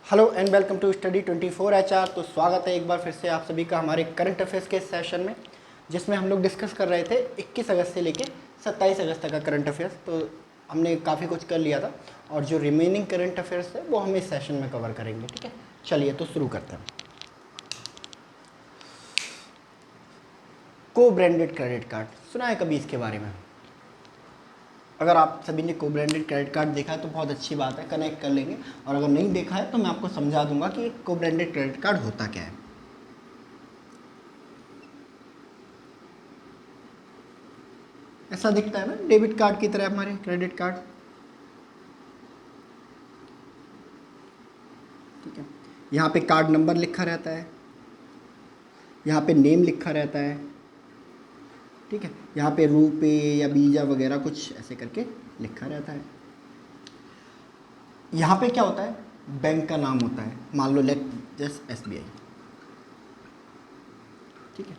Hello and welcome to study 24 HR। तो स्वागत है एक बार फिर से आप सभी का हमारे करंट अफेयर्स के सेशन में, जिसमें हम लोग डिस्कस कर रहे थे 21 अगस्त से लेके 27 अगस्त तक का करंट अफेयर्स। तो हमने काफ़ी कुछ कर लिया था और जो रिमेनिंग करंट अफेयर्स है वो हम इस सेशन में कवर करेंगे। ठीक है, चलिए तो शुरू करते हैं। को ब्रांडेड क्रेडिट कार्ड सुना है कभी इसके बारे में? अगर आप सभी ने को ब्रांडेड क्रेडिट कार्ड देखा है तो बहुत अच्छी बात है, कनेक्ट कर लेंगे। और अगर नहीं देखा है तो मैं आपको समझा दूंगा कि को ब्रांडेड क्रेडिट कार्ड होता क्या है। ऐसा दिखता है ना, डेबिट कार्ड की तरह हमारे क्रेडिट कार्ड। ठीक है, यहाँ पे कार्ड नंबर लिखा रहता है, यहाँ पे नेम लिखा रहता है। ठीक है, यहाँ पे रुपे या वीज़ा वगैरह कुछ ऐसे करके लिखा रहता है। यहाँ पे क्या होता है, बैंक का नाम होता है, मान लो लेट जस्ट SBI। ठीक है,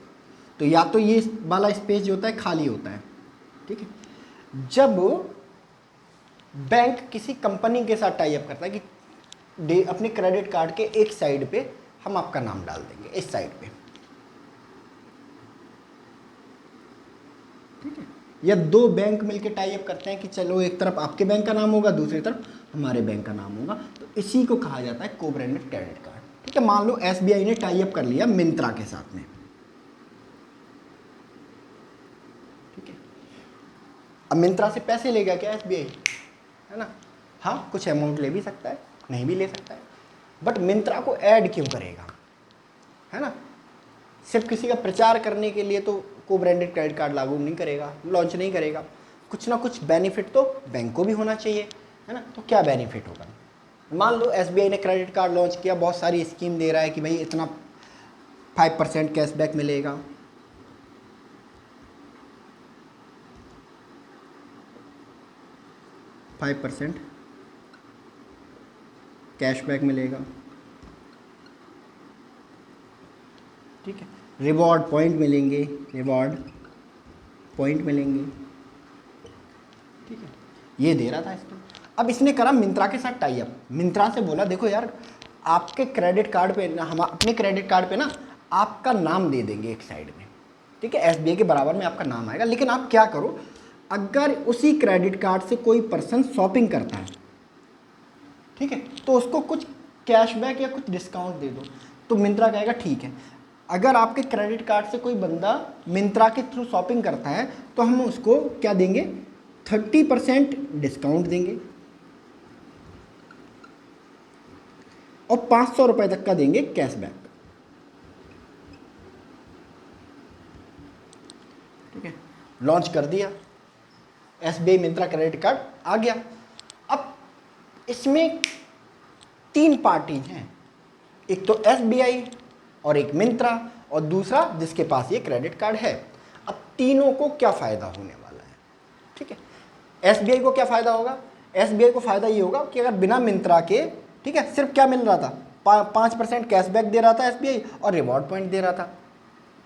तो या तो ये वाला स्पेस जो होता है खाली होता है। ठीक है, जब बैंक किसी कंपनी के साथ टाई अप करता है कि अपने क्रेडिट कार्ड के एक साइड पे हम आपका नाम डाल देंगे, इस साइड पे। ठीक है, या दो बैंक मिलके टाई अप करते हैं कि चलो एक तरफ आपके बैंक का नाम होगा, दूसरी तरफ हमारे बैंक का नाम होगा, तो इसी को कहा जाता है को ब्रांडेड क्रेडिट कार्ड। ठीक है, मान लो SBI ने टाई अप कर लिया मिंत्रा के साथ में। ठीक है, अब मिंत्रा से पैसे लेगा क्या SBI, है ना? हाँ, कुछ अमाउंट ले भी सकता है, नहीं भी ले सकता है, बट मिंत्रा को ऐड क्यों करेगा, है ना? सिर्फ किसी का प्रचार करने के लिए तो को ब्रांडेड क्रेडिट कार्ड लागू नहीं करेगा, लॉन्च नहीं करेगा। कुछ ना कुछ बेनिफिट तो बैंक को भी होना चाहिए, है ना? तो क्या बेनिफिट होगा? मान लो SBI ने क्रेडिट कार्ड लॉन्च किया, बहुत सारी स्कीम दे रहा है कि भाई इतना 5% कैशबैक मिलेगा, 5% कैशबैक मिलेगा। ठीक है, रिवॉर्ड पॉइंट मिलेंगे, रिवॉर्ड पॉइंट मिलेंगे। ठीक है, ये दे रहा था इसको। अब इसने करा मिंत्रा के साथ टाई अप, मिंत्रा से बोला देखो यार, आपके क्रेडिट कार्ड पे ना, हम अपने क्रेडिट कार्ड पे ना आपका नाम दे देंगे एक साइड में। ठीक है, SBI के बराबर में आपका नाम आएगा, लेकिन आप क्या करो, अगर उसी क्रेडिट कार्ड से कोई पर्सन शॉपिंग करता है, ठीक है, तो उसको कुछ कैशबैक या कुछ डिस्काउंट दे दो। तो मिंत्रा कहेगा ठीक है। अगर आपके क्रेडिट कार्ड से कोई बंदा मिंत्रा के थ्रू शॉपिंग करता है तो हम उसको क्या देंगे, 30% डिस्काउंट देंगे और 500 रुपये तक का देंगे कैशबैक। ठीक है, लॉन्च कर दिया, SBI मिंत्रा क्रेडिट कार्ड आ गया। अब इसमें 3 पार्टी हैं, एक तो SBI और एक मिंत्रा और दूसरा जिसके पास ये क्रेडिट कार्ड है। अब तीनों को क्या फ़ायदा होने वाला है? ठीक है, SBI को क्या फ़ायदा होगा? SBI को फ़ायदा ये होगा कि अगर बिना मिंत्रा के, ठीक है, सिर्फ क्या मिल रहा था, 5% कैशबैक दे रहा था SBI और रिवॉर्ड पॉइंट दे रहा था।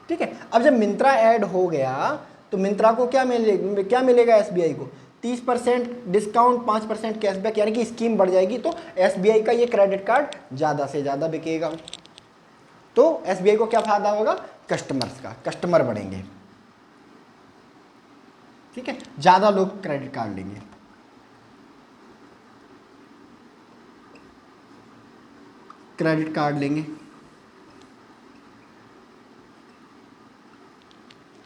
ठीक है, अब जब मिंत्रा ऐड हो गया तो मिंत्रा को क्या मिलेगा SBI को 30% डिस्काउंट, 5% कैशबैक, यानी कि स्कीम बढ़ जाएगी। तो SBI का ये क्रेडिट कार्ड ज़्यादा से ज़्यादा बिकेगा। तो SBI को क्या फायदा होगा? कस्टमर्स का, कस्टमर बढ़ेंगे। ठीक है, ज़्यादा लोग क्रेडिट कार्ड लेंगे। क्रेडिट कार्ड लेंगे।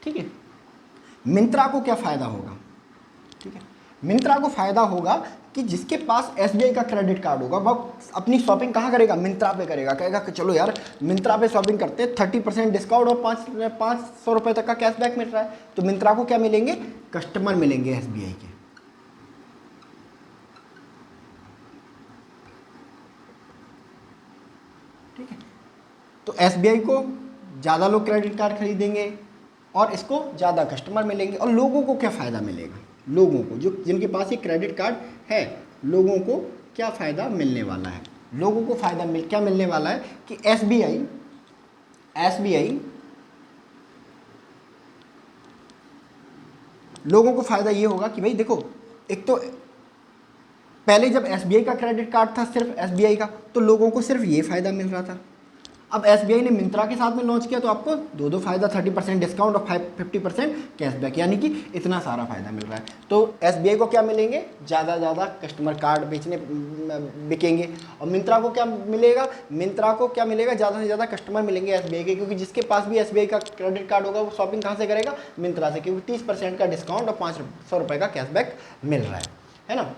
ठीक है, मिंत्रा को क्या फ़ायदा होगा? ठीक है, मिंत्रा को फ़ायदा होगा कि जिसके पास SBI का क्रेडिट कार्ड होगा वह अपनी शॉपिंग कहाँ करेगा? मिंत्रा पे करेगा। कहेगा कि चलो यार मिंत्रा पे शॉपिंग करते हैं, 30% डिस्काउंट और 500 रुपये तक का कैशबैक मिल रहा है। तो मिंत्रा को क्या मिलेंगे? कस्टमर मिलेंगे SBI के। ठीक है, तो SBI को ज़्यादा लोग क्रेडिट कार्ड खरीदेंगे और इसको ज़्यादा कस्टमर मिलेंगे। और लोगों को क्या फ़ायदा मिलेगा? लोगों को, जो जिनके पास ये क्रेडिट कार्ड है, लोगों को क्या फ़ायदा मिलने वाला है? लोगों को फ़ायदा क्या मिलने वाला है कि SBI लोगों को फ़ायदा ये होगा कि भाई देखो, एक तो पहले जब एसबीआई का क्रेडिट कार्ड था, सिर्फ एसबीआई का, तो लोगों को सिर्फ ये फ़ायदा मिल रहा था। अब एसबीआई ने मिंत्रा के साथ में लॉन्च किया तो आपको दो दो फायदा, 30% डिस्काउंट और 50% कैशबैक, यानी कि इतना सारा फायदा मिल रहा है। तो एसबीआई को क्या मिलेंगे, ज़्यादा ज़्यादा कस्टमर कार्ड बेचने बिकेंगे। और मिंत्रा को क्या मिलेगा, मिंत्रा को क्या मिलेगा, ज़्यादा से ज़्यादा कस्टमर मिलेंगे एसबीआई के, क्योंकि जिसके पास भी एसबीआई का क्रेडिट कार्ड होगा वो शॉपिंग कहाँ से करेगा, मिंत्रा से, क्योंकि 30% का डिस्काउंट और 500 रुपये का कैशबैक मिल रहा है ना।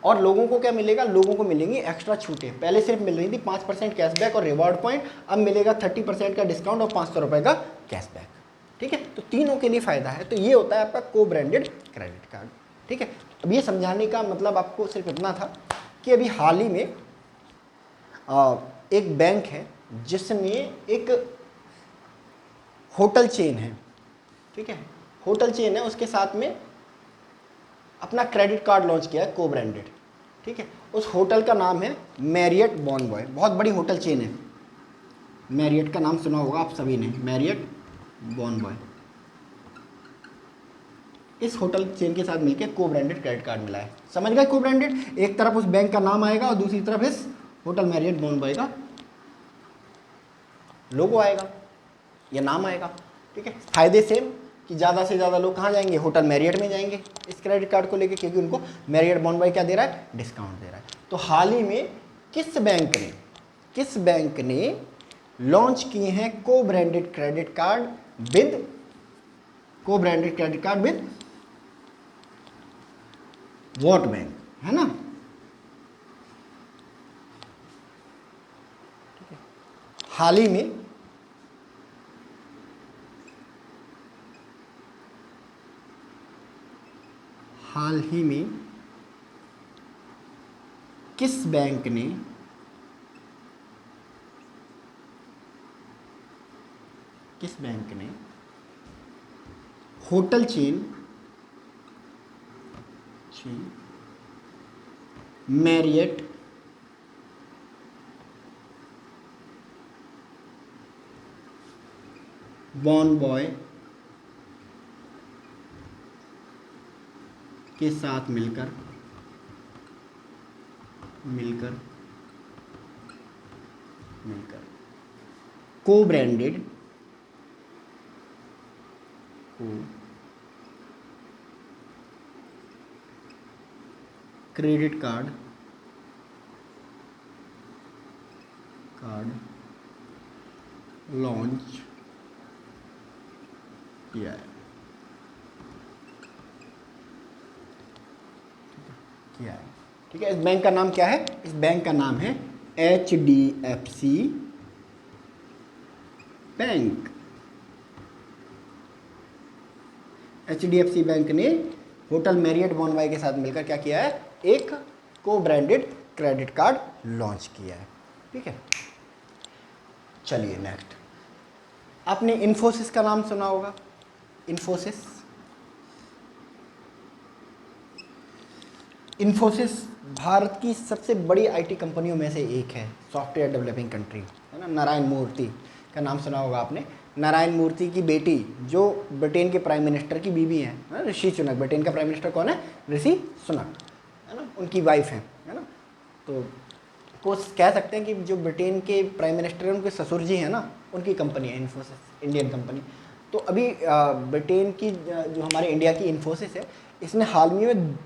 और लोगों को क्या मिलेगा, लोगों को मिलेंगी एक्स्ट्रा छूटें। पहले सिर्फ मिल रही थी 5% कैशबैक और रिवॉर्ड पॉइंट, अब मिलेगा 30% का डिस्काउंट और 500 रुपये का कैशबैक। ठीक है, तो तीनों के लिए फ़ायदा है। तो ये होता है आपका को ब्रांडेड क्रेडिट कार्ड। ठीक है, अब ये समझाने का मतलब आपको सिर्फ इतना था कि अभी हाल ही में एक बैंक है जिसने एक होटल चेन है, ठीक है, होटल चेन है, उसके साथ में अपना क्रेडिट कार्ड लॉन्च किया है को ब्रांडेड। ठीक है, उस होटल का नाम है मैरियट बॉनबॉय, बहुत बड़ी होटल चेन है। मैरियट का नाम सुना होगा आप सभी ने, मैरियट बॉनबॉय। इस होटल चेन के साथ मिलकर को ब्रांडेड क्रेडिट कार्ड मिला है। समझ गए, को ब्रांडेड, एक तरफ उस बैंक का नाम आएगा और दूसरी तरफ इस होटल मैरियट बॉनबॉय का लोगो आएगा या नाम आएगा। ठीक है, फायदे सेम कि ज़्यादा से ज़्यादा लोग कहाँ जाएंगे, होटल मैरियट में जाएंगे इस क्रेडिट कार्ड को लेके, क्योंकि उनको मैरियट बॉनबॉय क्या दे रहा है, डिस्काउंट दे रहा है। तो हाल ही में किस बैंक ने लॉन्च किए हैं को branded credit card with what bank, है ना। हाल ही में किस बैंक ने होटल चेन मैरियट बॉनबॉय के साथ मिलकर को ब्रांडेड क्रेडिट कार्ड लॉन्च किया है। ठीक है, इस बैंक का नाम क्या है, इस बैंक का नाम है HDFC बैंक। HDFC बैंक ने होटल मैरियट बॉनबॉय के साथ मिलकर क्या किया है, एक को ब्रांडेड क्रेडिट कार्ड लॉन्च किया है। ठीक है, चलिए नेक्स्ट, आपने इन्फोसिस का नाम सुना होगा। इन्फोसिस भारत की सबसे बड़ी आईटी कंपनियों में से एक है, सॉफ्टवेयर डेवलपिंग कंट्री, है ना। नारायण मूर्ति का नाम सुना होगा आपने। नारायण मूर्ति की बेटी जो ब्रिटेन के प्राइम मिनिस्टर की बीवी हैं, ऋषि सुनक। ब्रिटेन का प्राइम मिनिस्टर कौन है, ऋषि सुनक, है ना, उनकी वाइफ है ना। तो को कह सकते हैं कि जो ब्रिटेन के प्राइम मिनिस्टर हैं उनके ससुर जी हैं ना, उनकी कंपनी है इन्फोसिस, इंडियन कंपनी। तो अभी ब्रिटेन की जो हमारे इंडिया की इन्फोसिस है, इसने हाल ही में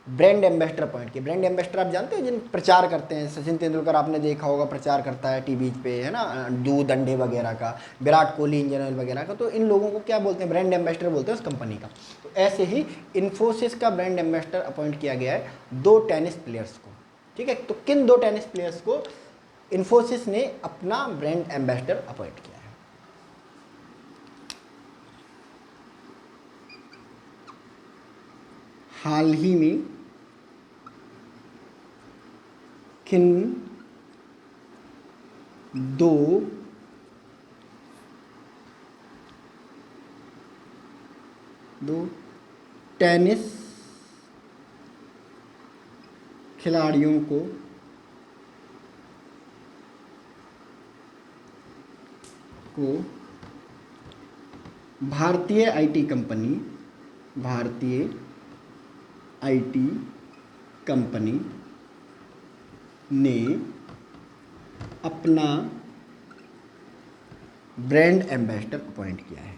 ब्रांड एम्बेसडर अपॉइंट किए। ब्रांड एम्बेसडर आप जानते हैं, जिन प्रचार करते हैं, सचिन तेंदुलकर आपने देखा होगा प्रचार करता है टीवी पे, है ना, दूध अंडे वगैरह का, विराट कोहली इंजन ऑयल वगैरह का। तो इन लोगों को क्या बोलते हैं, ब्रांड एम्बेसडर बोलते हैं उस कंपनी का। तो ऐसे ही इन्फोसिस का ब्रांड एम्बेसडर अपॉइंट किया गया है 2 टेनिस प्लेयर्स को। ठीक है, तो किन 2 टेनिस प्लेयर्स को इन्फोसिस ने अपना ब्रांड एम्बेसडर अपॉइंट किया है। हाल ही में किन 2 टेनिस खिलाड़ियों को भारतीय आईटी कंपनी ने अपना ब्रांड एम्बेसडर अपॉइंट किया है।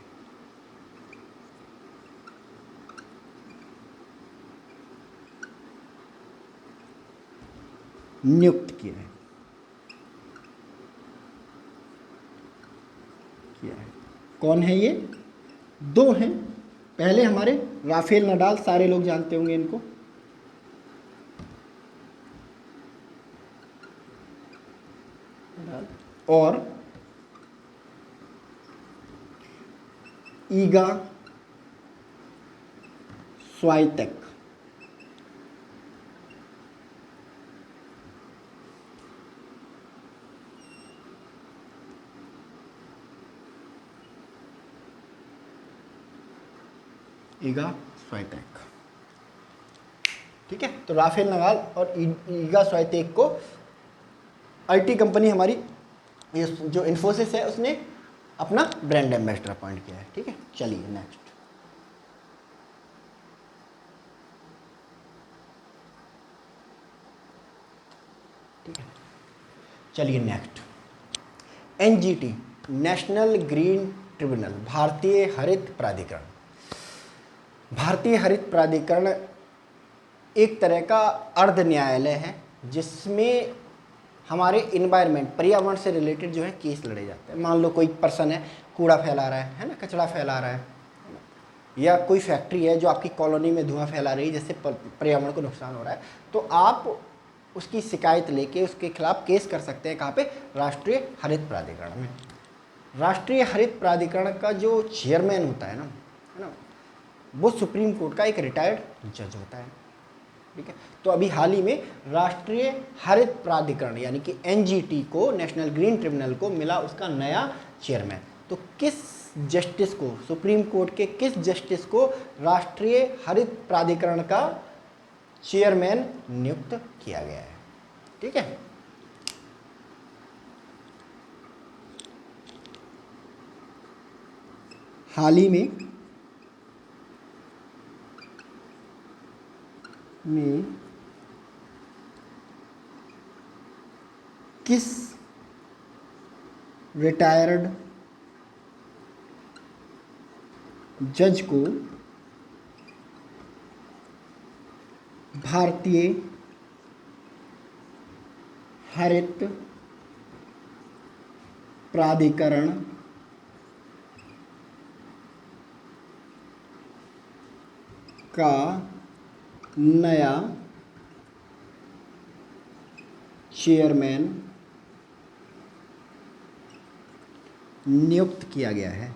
नियुक्त किया है। कौन है ये? दो हैं। पहले हमारे राफेल नडाल, सारे लोग जानते होंगे इनको। और ईगा स्वाइटेक। ईगा स्वाइटेक, ठीक है। तो राफेल नडाल और ईगा स्वाइटेक को आईटी कंपनी हमारी ये जो इन्फोसिस है उसने अपना ब्रांड एम्बेसडर अपॉइंट किया है, ठीक है। चलिए नेक्स्ट। ठीक है, चलिए next. NGT, national green tribunal, भारतीय हरित प्राधिकरण। भारतीय हरित प्राधिकरण एक तरह का अर्ध न्यायालय है जिसमें हमारे इन्वायरमेंट, पर्यावरण से रिलेटेड जो है केस लड़े जाते हैं। मान लो कोई पर्सन है, कूड़ा फैला रहा है ना, कचरा फैला रहा है, या कोई फैक्ट्री है जो आपकी कॉलोनी में धुआं फैला रही है जिससे पर्यावरण को नुकसान हो रहा है, तो आप उसकी शिकायत लेके उसके खिलाफ केस कर सकते हैं। कहाँ पे? राष्ट्रीय हरित प्राधिकरण में। राष्ट्रीय हरित प्राधिकरण का जो चेयरमैन होता है ना, वो सुप्रीम कोर्ट का एक रिटायर्ड जज होता है, ठीक है। तो अभी हाल ही में राष्ट्रीय हरित प्राधिकरण यानी कि एनजीटी को, नेशनल ग्रीन ट्रिब्यूनल को मिला उसका नया चेयरमैन। तो किस जस्टिस को, सुप्रीम कोर्ट के किस जस्टिस को राष्ट्रीय हरित प्राधिकरण का चेयरमैन नियुक्त किया गया है, ठीक है। हाल ही में किस रिटायर्ड जज को भारतीय हरित प्राधिकरण का नया चेयरमैन नियुक्त किया गया है,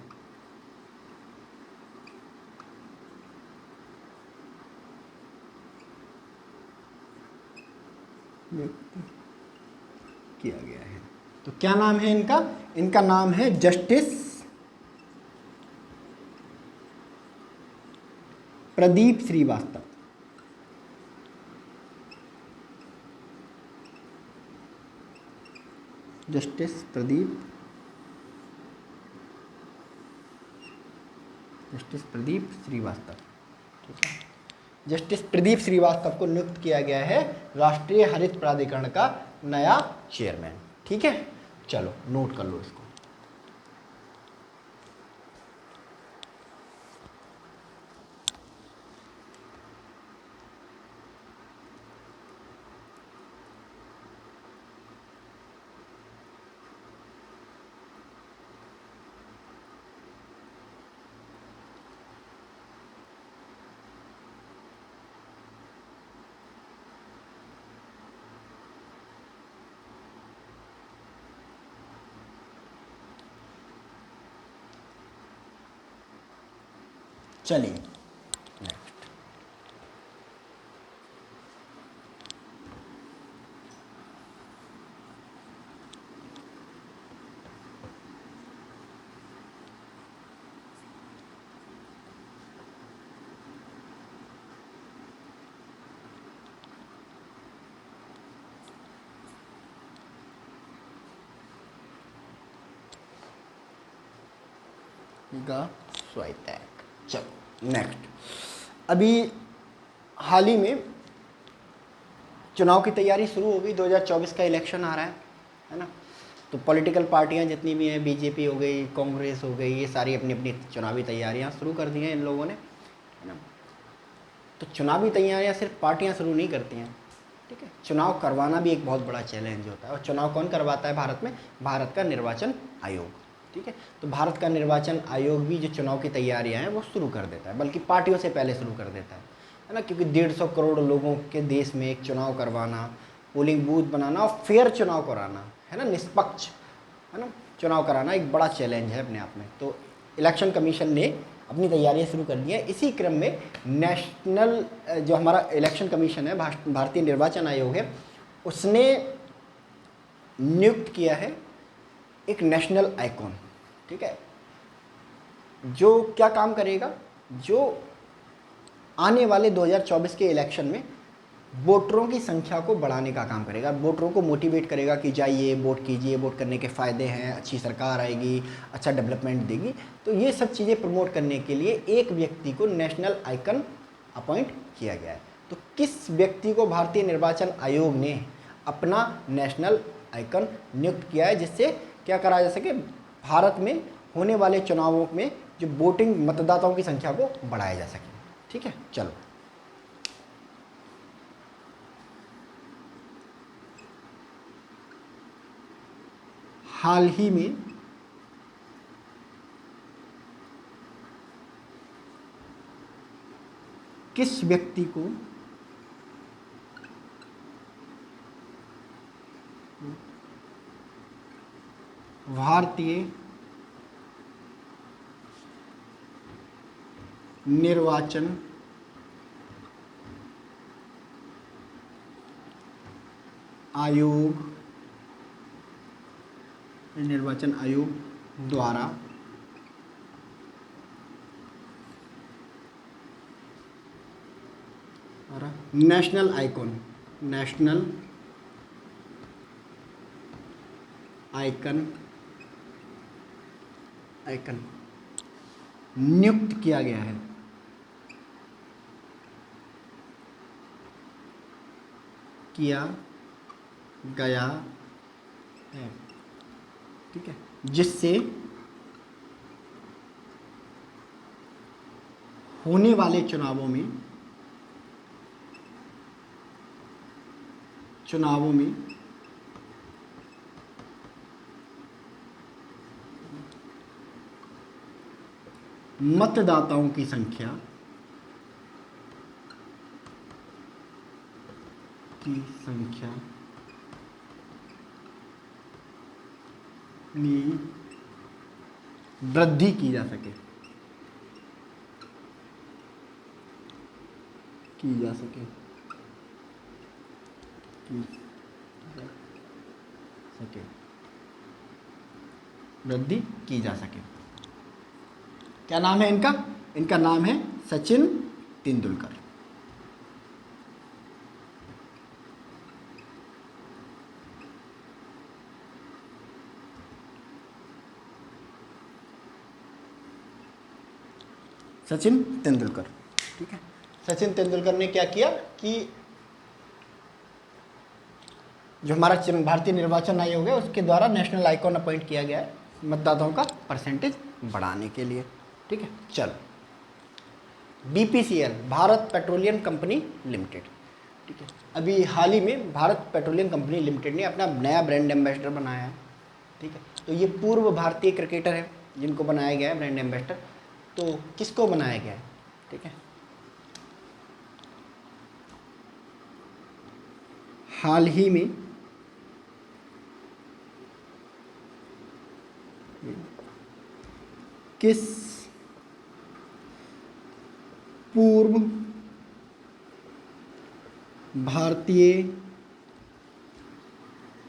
तो क्या नाम है इनका? इनका नाम है जस्टिस प्रदीप श्रीवास्तव। जस्टिस प्रदीप श्रीवास्तव, ठीक है। जस्टिस प्रदीप श्रीवास्तव को नियुक्त किया गया है राष्ट्रीय हरित प्राधिकरण का नया चेयरमैन, ठीक है। चलो नोट कर लो इसको। चलिए नेक्स्ट। चलो नेक्स्ट। अभी हाल ही में चुनाव की तैयारी शुरू हो गई, 2024 का इलेक्शन आ रहा है ना। तो पॉलिटिकल पार्टियां जितनी भी हैं, बीजेपी हो गई, कांग्रेस हो गई, ये सारी अपनी अपनी चुनावी तैयारियां शुरू कर दी हैं इन लोगों ने, है ना। तो चुनावी तैयारियां सिर्फ पार्टियां शुरू नहीं करती हैं, ठीक है। चुनाव करवाना भी एक बहुत बड़ा चैलेंज होता है, और चुनाव कौन करवाता है भारत में? भारत का निर्वाचन आयोग, ठीक है। तो भारत का निर्वाचन आयोग भी जो चुनाव की तैयारियां हैं वो शुरू कर देता है, बल्कि पार्टियों से पहले शुरू कर देता है ना। क्योंकि 150 करोड़ लोगों के देश में एक चुनाव करवाना, पोलिंग बूथ बनाना और फेयर चुनाव कराना, है ना, निष्पक्ष, है ना, चुनाव कराना एक बड़ा चैलेंज है अपने आप में। तो इलेक्शन कमीशन ने अपनी तैयारियां शुरू कर दी हैं। इसी क्रम में नेशनल जो हमारा इलेक्शन कमीशन है, भारतीय निर्वाचन आयोग है, उसने नियुक्त किया है एक नेशनल आइकॉन, ठीक है, जो क्या काम करेगा, जो आने वाले 2024 के इलेक्शन में वोटरों की संख्या को बढ़ाने का काम करेगा, वोटरों को मोटिवेट करेगा कि जाइए वोट कीजिए, वोट करने के फ़ायदे हैं, अच्छी सरकार आएगी, अच्छा डेवलपमेंट देगी। तो ये सब चीज़ें प्रमोट करने के लिए एक व्यक्ति को नेशनल आइकन अपॉइंट किया गया है। तो किस व्यक्ति को भारतीय निर्वाचन आयोग ने अपना नेशनल आइकन नियुक्त किया है, जिससे क्या करा जा सके, भारत में होने वाले चुनावों में जो वोटिंग मतदाताओं की संख्या को बढ़ाया जा सके, ठीक है। चलो, हाल ही में किस व्यक्ति को भारतीय निर्वाचन आयोग द्वारा नेशनल आइकन नियुक्त किया गया है, ठीक है, जिससे होने वाले चुनावों में मतदाताओं की संख्या में वृद्धि की जा सके, वृद्धि की जा सके। क्या नाम है इनका? इनका नाम है सचिन तेंदुलकर। सचिन तेंदुलकर, ठीक है। सचिन तेंदुलकर ने क्या किया कि जो हमारा भारतीय निर्वाचन आयोग है उसके द्वारा नेशनल आइकॉन अपॉइंट किया गया है मतदाताओं का परसेंटेज बढ़ाने के लिए, ठीक है। चलो, BPCL, Bharat petroleum company limited, ठीक है। अभी हाल ही में भारत पेट्रोलियम कंपनी लिमिटेड ने अपना नया ब्रांड एम्बेसडर बनाया है, ठीक है। तो ये पूर्व भारतीय क्रिकेटर है जिनको बनाया गया है ब्रांड एम्बेसडर। तो किसको बनाया गया है, ठीक है, हाल ही में किस पूर्व भारतीय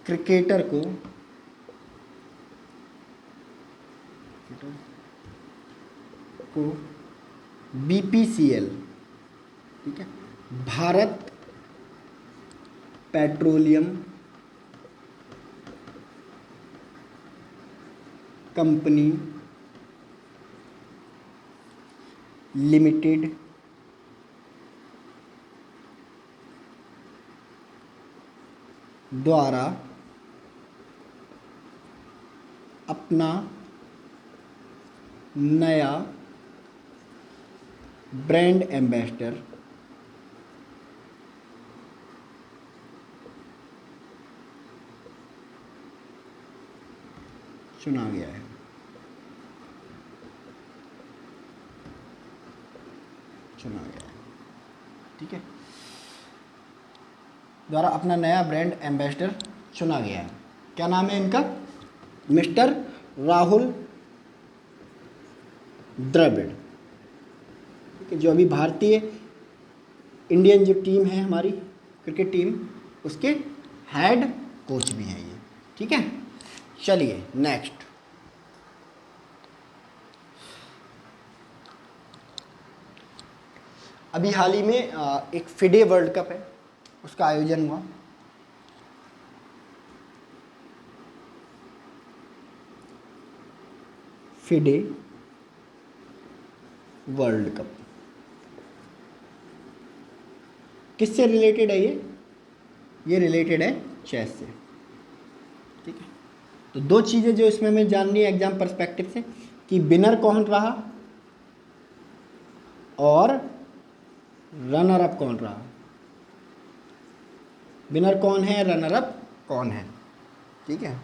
क्रिकेटर को BPCL, ठीक है, भारत पेट्रोलियम कंपनी लिमिटेड द्वारा अपना नया ब्रांड एम्बेसडर चुना गया है। चुना गया है, ठीक है, द्वारा अपना नया ब्रांड एम्बेसडर चुना गया है। क्या नाम है इनका? मिस्टर राहुल द्रविड़, ठीक है, जो अभी भारतीय इंडियन जो टीम है हमारी क्रिकेट टीम, उसके हेड कोच भी हैं ये, ठीक है। चलिए नेक्स्ट, अभी हाल ही में एक फिडे वर्ल्ड कप है, उसका आयोजन हुआ। फिडे वर्ल्ड कप किससे रिलेटेड है ये रिलेटेड है चेस से, ठीक है। तो दो चीज़ें जो इसमें हमें जाननी है एग्जाम पर्सपेक्टिव से, कि विनर कौन रहा और रनर अप कौन रहा। विनर कौन है, रनर अप कौन है, ठीक है।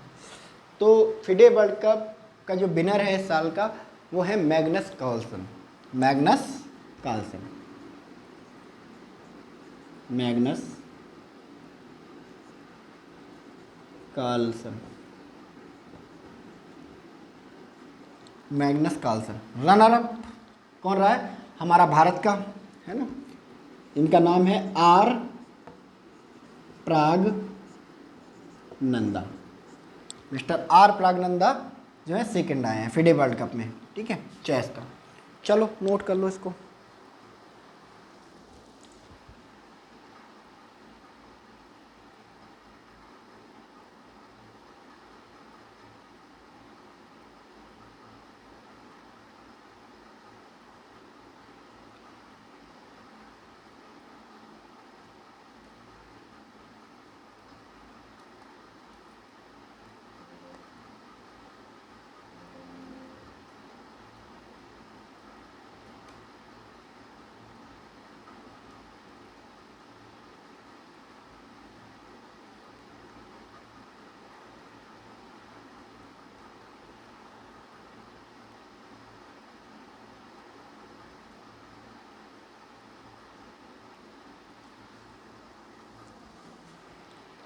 तो फिडे वर्ल्ड कप का जो विनर है इस साल का, वो है Magnus Carlsen. Magnus Carlsen, Magnus Carlsen, Magnus Carlsen. Runner up कौन रहा है? हमारा भारत का है ना, इनका नाम है R Praggnanandhaa. Mister R Praggnanandhaa जो है सेकंड आए हैं फिडे वर्ल्ड कप में, ठीक है, चेस का। चलो नोट कर लो इसको।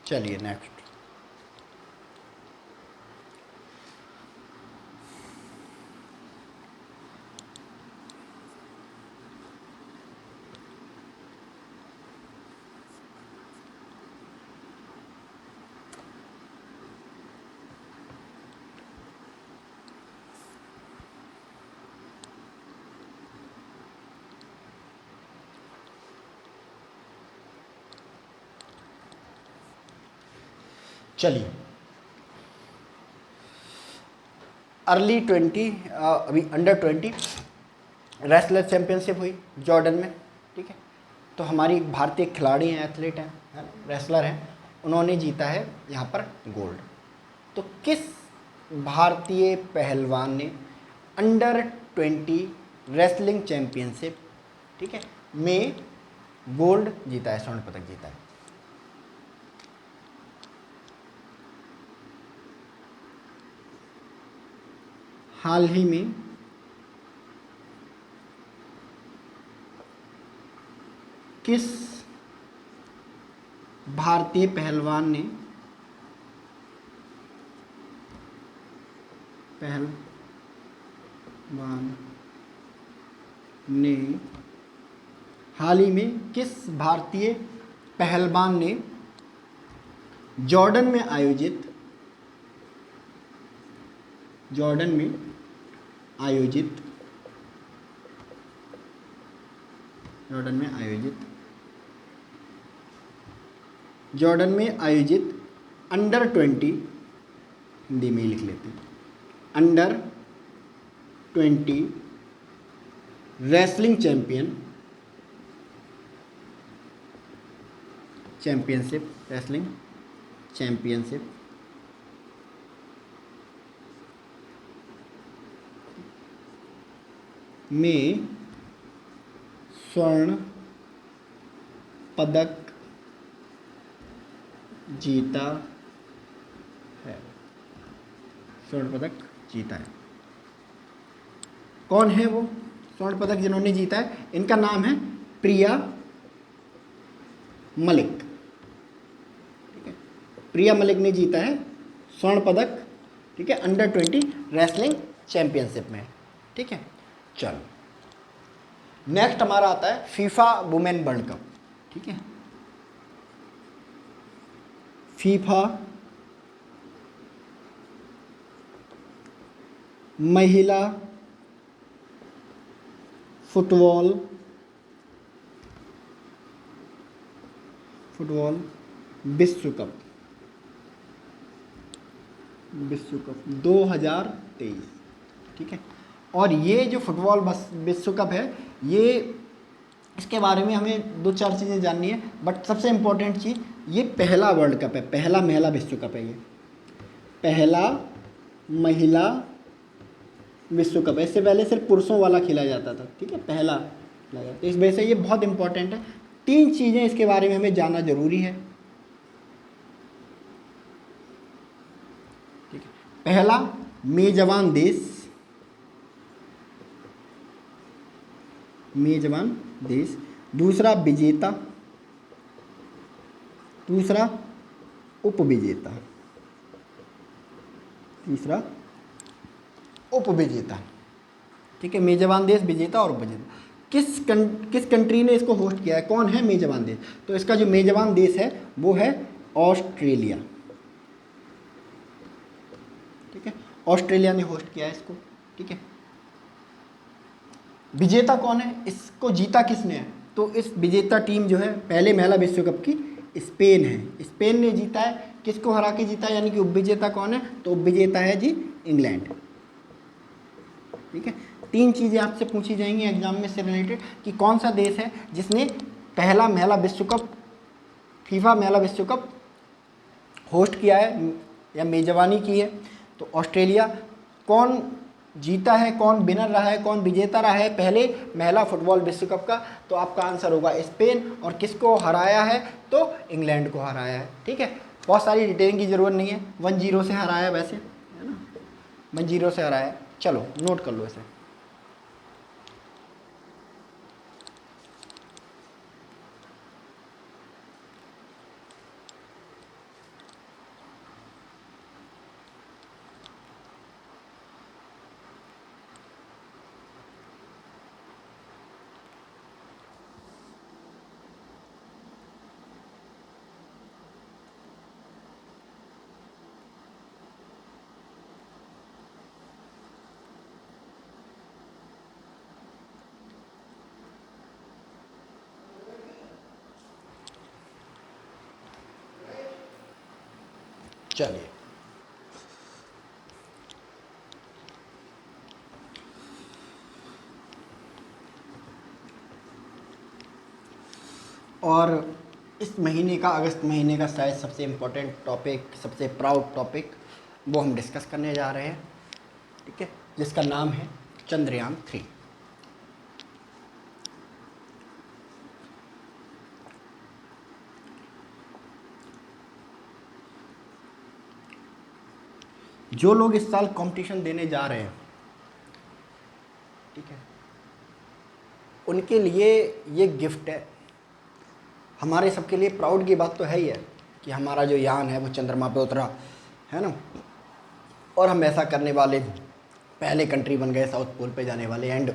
चलिए नेक्स्ट, चलिए अर्ली 20 अभी अंडर 20 रेसलर चैंपियनशिप हुई जॉर्डन में, ठीक है। तो हमारी भारतीय खिलाड़ी हैं, एथलीट हैं, है ना, रेसलर हैं, उन्होंने जीता है यहाँ पर गोल्ड। तो किस भारतीय पहलवान ने अंडर 20 रेसलिंग चैंपियनशिप, ठीक है, में गोल्ड जीता है, स्वर्ण पदक जीता है? हाल ही में किस भारतीय पहलवान ने हाल ही में किस भारतीय पहलवान ने जॉर्डन में आयोजित जॉर्डन में आयोजित अंडर 20, हिंदी में लिख लेते हैं, under 20 wrestling championship wrestling championship में स्वर्ण पदक जीता है, स्वर्ण पदक जीता है। कौन है वो स्वर्ण पदक जिन्होंने जीता है? इनका नाम है प्रिया मलिक। ठीक है, प्रिया मलिक ने जीता है स्वर्ण पदक, ठीक है, अंडर 20 रेसलिंग चैंपियनशिप में। ठीक है, चलो नेक्स्ट हमारा आता है फीफा वुमेन वर्ल्ड कप। ठीक है, फीफा महिला फुटबॉल विश्व कप 2023। ठीक है, और ये जो फुटबॉल विश्व कप है, ये इसके बारे में हमें 2-4 चीज़ें जाननी है, बट सबसे इम्पोर्टेंट चीज़ ये पहला वर्ल्ड कप है, पहला महिला विश्व कप है। ये पहला महिला विश्व कप है। इससे पहले सिर्फ पुरुषों वाला खेला जाता था। ठीक है, पहला खेला जाता है, इस वजह से ये बहुत इंपॉर्टेंट है। 3 चीज़ें इसके बारे में हमें जानना जरूरी है। ठीक है, पहला मेजबान देश, दूसरा विजेता, दूसरा उपविजेता, तीसरा उपविजेता। ठीक है, मेजबान देश, विजेता और उपविजेता। किस कंट्री ने इसको होस्ट किया है? कौन है मेजबान देश? तो इसका जो मेजबान देश है वो है ऑस्ट्रेलिया। ठीक है, ऑस्ट्रेलिया ने होस्ट किया है इसको। ठीक है, विजेता कौन है? इसको जीता किसने है? तो इस विजेता टीम जो है पहले महिला विश्व कप की स्पेन है। स्पेन ने जीता है। किसको हरा के जीता है? यानी कि उपविजेता कौन है? तो उपविजेता है जी इंग्लैंड। ठीक है, 3 चीज़ें आपसे पूछी जाएंगी एग्जाम में से रिलेटेड कि कौन सा देश है जिसने पहला महिला विश्व कप, फीफा महिला विश्व कप होस्ट किया है या मेजबानी की है। तो ऑस्ट्रेलिया। कौन जीता है, कौन विनर रहा है, कौन विजेता रहा है पहले महिला फुटबॉल विश्व कप का? तो आपका आंसर होगा स्पेन। और किसको हराया है? तो इंग्लैंड को हराया है। ठीक है, बहुत सारी डिटेलिंग की ज़रूरत नहीं है। 1-0 से हराया वैसे, है ना, 1-0 से हराया। चलो नोट कर लो इसे। चलिए, और इस महीने का, अगस्त महीने का शायद सबसे इम्पोर्टेंट टॉपिक, सबसे प्राउड टॉपिक वो हम डिस्कस करने जा रहे हैं। ठीक है, जिसका नाम है चंद्रयान 3। जो लोग इस साल कंपटीशन देने जा रहे हैं, ठीक है, उनके लिए ये गिफ्ट है। हमारे सबके लिए प्राउड की बात तो है ही है कि हमारा जो यान है वो चंद्रमा पे उतरा, है ना, और हम ऐसा करने वाले पहले कंट्री बन गए साउथ पोल पे जाने वाले, एंड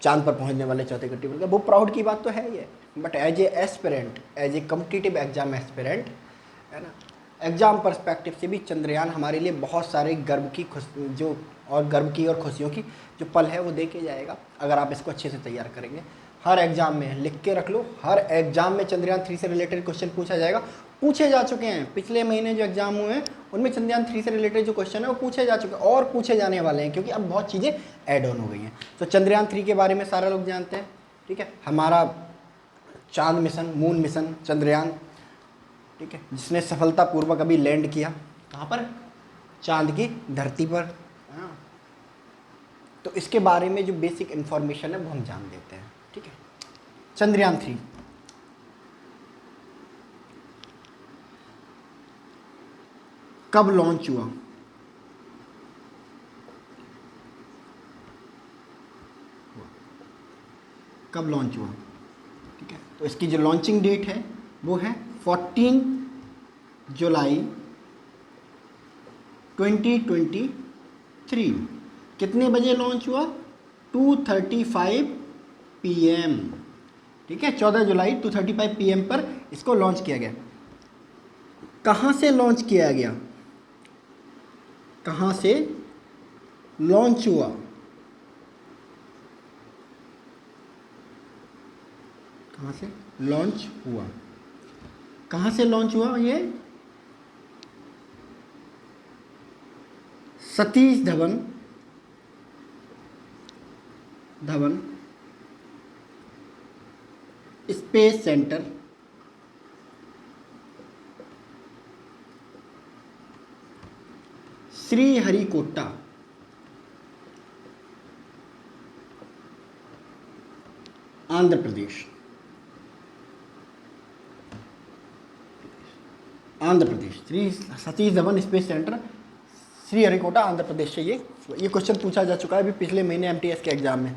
चांद पर पहुंचने वाले चौथे कंट्री बन गए। वो प्राउड की बात तो है ही है। But as a aspirant, as a competitive exam aspirant, है ना, एग्ज़ाम पर्सपेक्टिव से भी चंद्रयान हमारे लिए बहुत सारे गर्व की और खुशियों की जो पल है वो दे के जाएगा, अगर आप इसको अच्छे से तैयार करेंगे। हर एग्ज़ाम में लिख के रख लो, हर एग्ज़ाम में चंद्रयान 3 से रिलेटेड क्वेश्चन पूछा जाएगा। पूछे जा चुके हैं, पिछले महीने जो एग्ज़ाम हुए हैं उनमें चंद्रयान 3 से रिलेटेड जो क्वेश्चन है वो पूछे जा चुके हैं और पूछे जाने वाले हैं, क्योंकि अब बहुत चीज़ें ऐड ऑन हो गई हैं। तो चंद्रयान 3 के बारे में सारे लोग जानते हैं। ठीक है, हमारा चांद मिशन, मून मिशन चंद्रयान ठीक है, जिसने सफलतापूर्वक अभी लैंड किया कहाँ पर, चांद की धरती पर। हाँ, तो इसके बारे में जो बेसिक इंफॉर्मेशन है वो हम जान लेते हैं। ठीक है, चंद्रयान 3 कब लॉन्च हुआ? कब लॉन्च हुआ? ठीक है, तो इसकी जो लॉन्चिंग डेट है वो है 14 जुलाई 2023। कितने बजे लॉन्च हुआ? 2:35 PM। ठीक है, 14 जुलाई 2:35 PM पर इसको लॉन्च किया गया। कहाँ से लॉन्च किया गया? कहाँ से लॉन्च हुआ? कहाँ से लॉन्च हुआ? कहाँ से लॉन्च हुआ? ये Satish Dhawan space centre, Sriharikota, Andhra Pradesh. Andhra Pradesh, Shri Satish Dhawan space centre, Sriharikota, Andhra Pradesh से ये क्वेश्चन पूछा जा चुका है अभी पिछले महीने MTS के एग्जाम में।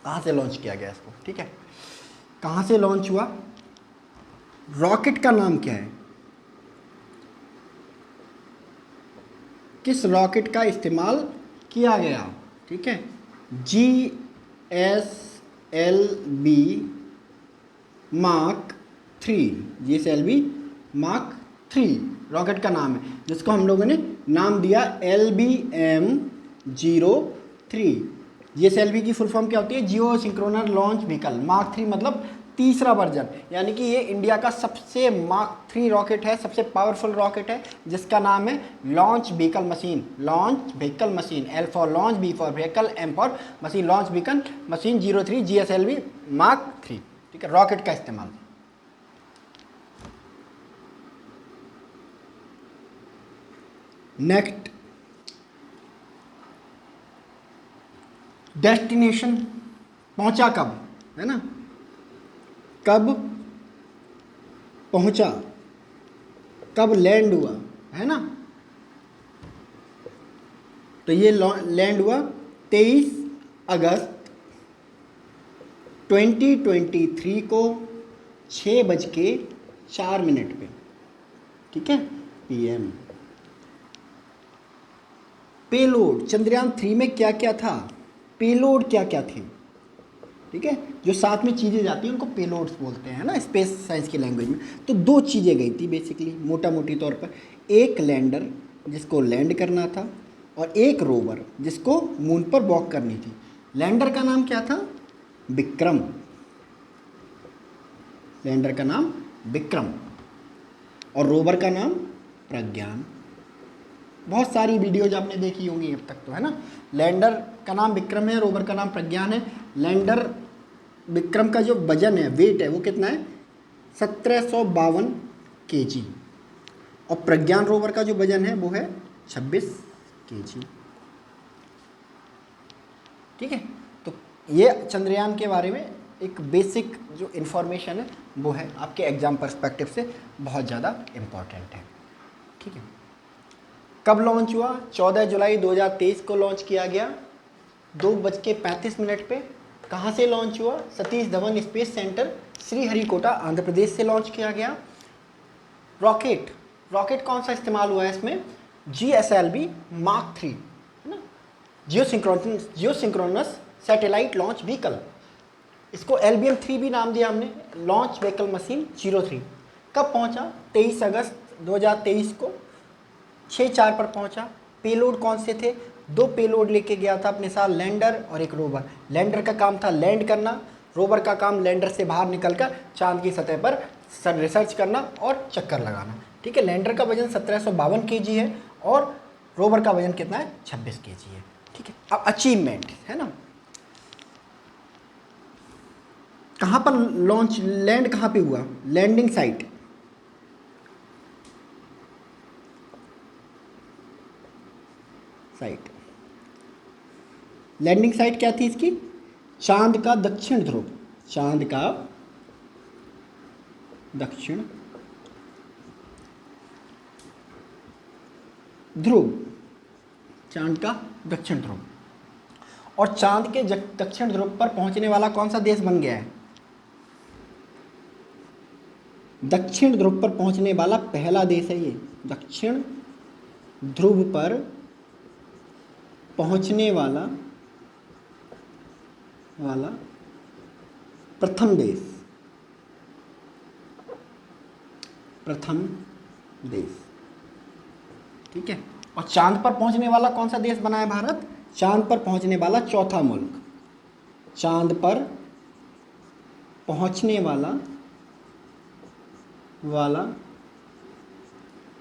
कहाँ से लॉन्च किया गया इसको? ठीक है, कहाँ से लॉन्च हुआ? रॉकेट का नाम क्या है? किस रॉकेट का इस्तेमाल किया गया? ठीक है, GSLV Mark 3, GSLV Mark 3 rocket का नाम है, जिसको हम लोगों ने नाम दिया LBM-03। GSLV की फुल फॉर्म क्या होती है? जियो सिंक्रोनस लॉन्च व्हीकल। मार्क 3 मतलब तीसरा वर्जन, यानी कि ये इंडिया का सबसे मार्क 3 रॉकेट है, सबसे पावरफुल रॉकेट है, जिसका नाम है launch vehicle machine. Launch vehicle machine, L for launch, B for vehicle, M for machine, launch vehicle machine 03 GSLV mark 3। ठीक है, रॉकेट का इस्तेमाल। नेक्स्ट, डेस्टिनेशन पहुंचा कब, है ना? कब पहुंचा, कब लैंड हुआ, है ना? तो ये लैंड हुआ 23 अगस्त 2023 को 6:04 पे। ठीक है, PM। पेलोड, चंद्रयान 3 में क्या क्या था? पेलोड क्या क्या थे? ठीक है, जो साथ में चीज़ें जाती हैं उनको पेलोड्स बोलते हैं ना, स्पेस साइंस की लैंग्वेज में। तो 2 चीज़ें गई थी बेसिकली, मोटा मोटी तौर पर। एक लैंडर जिसको लैंड करना था, और एक रोवर जिसको मून पर वॉक करनी थी। लैंडर का नाम क्या था? विक्रम। लैंडर का नाम विक्रम, और रोवर का नाम प्रज्ञान। बहुत सारी वीडियोज आपने देखी होंगी अब तक तो, है ना? लैंडर का नाम विक्रम है, रोवर का नाम प्रज्ञान है। लैंडर विक्रम का जो वजन है, वेट है, वो कितना है? 1752 kg। और प्रज्ञान रोवर का जो वजन है वो है 26 kg। ठीक है, तो ये चंद्रयान के बारे में एक बेसिक जो इन्फॉर्मेशन है वो है, आपके एग्जाम पर्सपेक्टिव से बहुत ज़्यादा इम्पॉर्टेंट है। ठीक है, कब लॉन्च हुआ? 14 जुलाई 2023 को लॉन्च किया गया 2:35 पे। कहाँ से लॉन्च हुआ? सतीश धवन स्पेस सेंटर, श्रीहरिकोटा, आंध्र प्रदेश से लॉन्च किया गया। रॉकेट कौन सा इस्तेमाल हुआ है इसमें? GSLV मार्क 3, है ना? जियो सिंक्रोनस सैटेलाइट लॉन्च व्हीकल। इसको LBM-3 भी नाम दिया हमने, लॉन्च व्हीकल मशीन 03। कब पहुंचा? 23 अगस्त 2023 को 6:04 पर पहुंचा। पेलोड कौन से थे? 2 पेलोड लेके गया था अपने साथ, लैंडर और एक रोवर। लैंडर का काम था लैंड करना, रोवर का काम लैंडर से बाहर निकलकर चांद की सतह पर रिसर्च करना और चक्कर लगाना। ठीक है, लैंडर का वजन 1752 kg है और रोवर का वजन कितना है? 26 kg है। ठीक है, अब अचीवमेंट, है ना? कहाँ पर लॉन्च, लैंड कहाँ पे हुआ? Landing site site. Landing site क्या थी इसकी? चांद का दक्षिण ध्रुव, चांद का दक्षिण ध्रुव, चांद का दक्षिण ध्रुव। और चांद के दक्षिण ध्रुव पर पहुंचने वाला कौन सा देश बन गया है? दक्षिण ध्रुव पर पहुंचने वाला पहला देश है ये, दक्षिण ध्रुव पर पहुंचने वाला प्रथम देश, प्रथम देश, ठीक है। और चांद पर पहुंचने वाला कौन सा देश बना है भारत? चांद पर पहुंचने वाला चौथा मुल्क, चांद पर पहुंचने वाला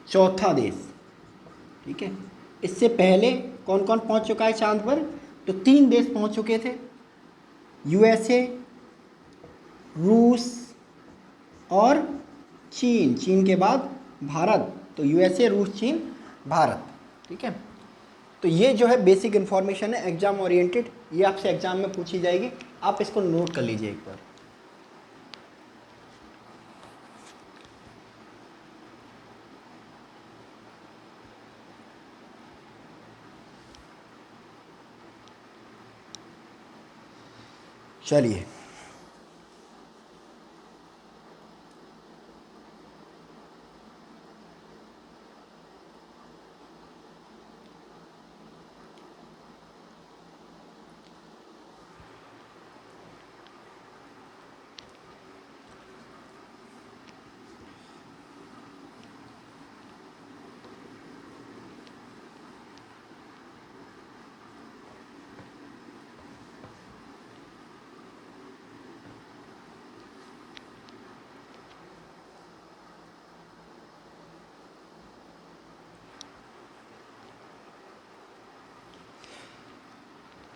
चौथा देश, ठीक है। इससे पहले कौन कौन पहुंच चुका है चांद पर? तो 3 देश पहुंच चुके थे, यूएसए, रूस और चीन। चीन के बाद भारत, तो यूएसए, रूस, चीन, भारत, ठीक है। तो ये जो है बेसिक इन्फॉर्मेशन है एग्जाम ओरिएंटेड, ये आपसे एग्जाम में पूछी जाएगी, आप इसको नोट कर लीजिए एक बार। चलिए,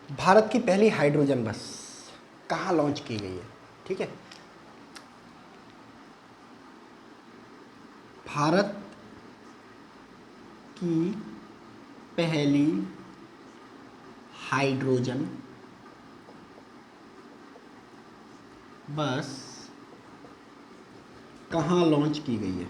भारत की पहली हाइड्रोजन बस कहाँ लॉन्च की गई है? ठीक है, भारत की पहली हाइड्रोजन बस कहाँ लॉन्च की गई है?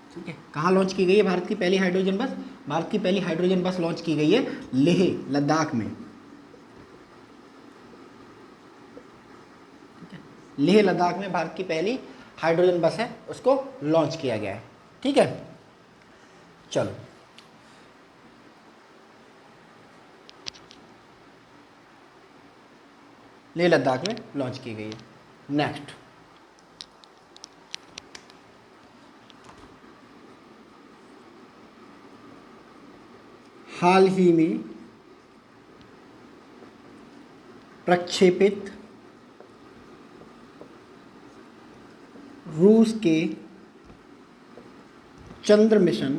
ठीक है, कहाँ लॉन्च की गई है भारत की पहली हाइड्रोजन बस? भारत की पहली हाइड्रोजन बस लॉन्च की गई है लेह, लद्दाख में। ठीक है, लेह लद्दाख में भारत की पहली हाइड्रोजन बस है, उसको लॉन्च किया गया है। ठीक है, चलो लेह लद्दाख में लॉन्च की गई है। नेक्स्ट, हाल ही में प्रक्षेपित रूस के चंद्र मिशन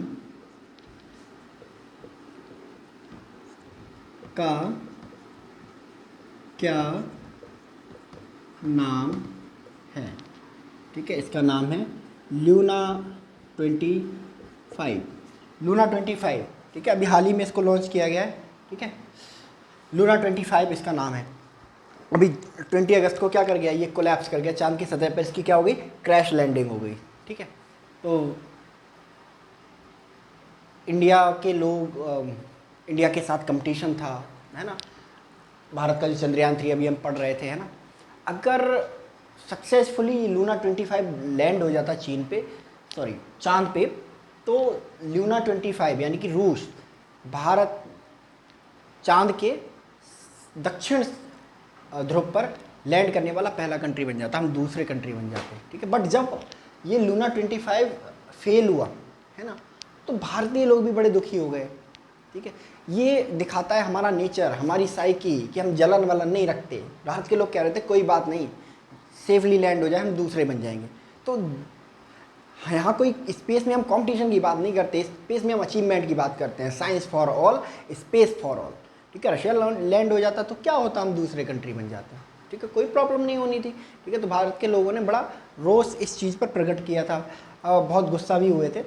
का क्या नाम है? ठीक है, इसका नाम है लूना 25, लूना 25। ठीक है, अभी हाल ही में इसको लॉन्च किया गया है। ठीक है, लूना 25 इसका नाम है। अभी 20 अगस्त को क्या कर गया, ये कोलैप्स कर गया चांद की सतह पर, इसकी क्या हो गई, क्रैश लैंडिंग हो गई। ठीक है, तो इंडिया के लोग, इंडिया के साथ कंपटीशन था, है ना, भारत का जो चंद्रयान 3 अभी हम पढ़ रहे थे, है ना, अगर सक्सेसफुली लूना 25 लैंड हो जाता चीन पे, सॉरी चांद पे, तो लूना 25 यानी कि रूस भारत चांद के दक्षिण ध्रुव पर लैंड करने वाला पहला कंट्री बन जाता, हम दूसरे कंट्री बन जाते। ठीक है, बट जब ये लूना 25 फेल हुआ, है ना, तो भारतीय लोग भी बड़े दुखी हो गए। ठीक है, ये दिखाता है हमारा नेचर, हमारी साइकी, कि हम जलन वलन नहीं रखते। भारत के लोग कह रहे थे कोई बात नहीं, सेफली लैंड हो जाए, हम दूसरे बन जाएंगे। तो यहाँ कोई स्पेस में हम कंपटीशन की बात नहीं करते, स्पेस में हम अचीवमेंट की बात करते हैं, science for all, space for all. ठीक है, रशिया लैंड हो जाता तो क्या होता, हम दूसरे कंट्री बन जाते हैं। ठीक है, कोई प्रॉब्लम नहीं होनी थी। ठीक है, तो भारत के लोगों ने बड़ा रोष इस चीज़ पर प्रकट किया था, बहुत गुस्सा भी हुए थे।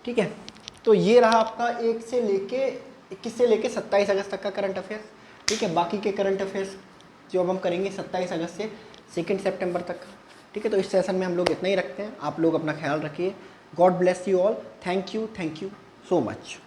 ठीक है, तो ये रहा आपका 21 से लेके 27 अगस्त तक का करंट अफेयर्स। ठीक है, बाकी के करंट अफेयर्स जो अब हम करेंगे 27 अगस्त से 2 सितंबर तक। ठीक है, तो इस सेशन में हम लोग इतना ही रखते हैं। आप लोग अपना ख्याल रखिए। God bless you all. Thank you so much.